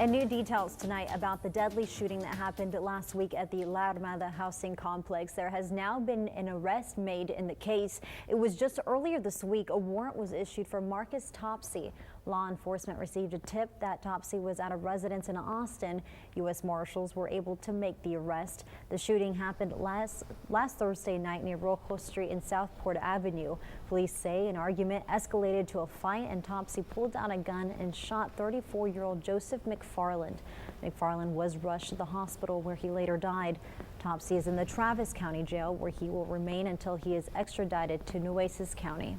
And new details tonight about the deadly shooting that happened last week at the La Armada housing complex. There has now been an arrest made in the case. It was just earlier this week a warrant was issued for Marcus Topsy. Law enforcement received a tip that Topsy was at a residence in Austin. U.S. Marshals were able to make the arrest. The shooting happened last Thursday night near Rojo Street and Southport Avenue. Police say an argument escalated to a fight and Topsy pulled out a gun and shot 34-year-old Joseph McFarland. McFarland was rushed to the hospital where he later died. Topsy is in the Travis County Jail where he will remain until he is extradited to Nueces County.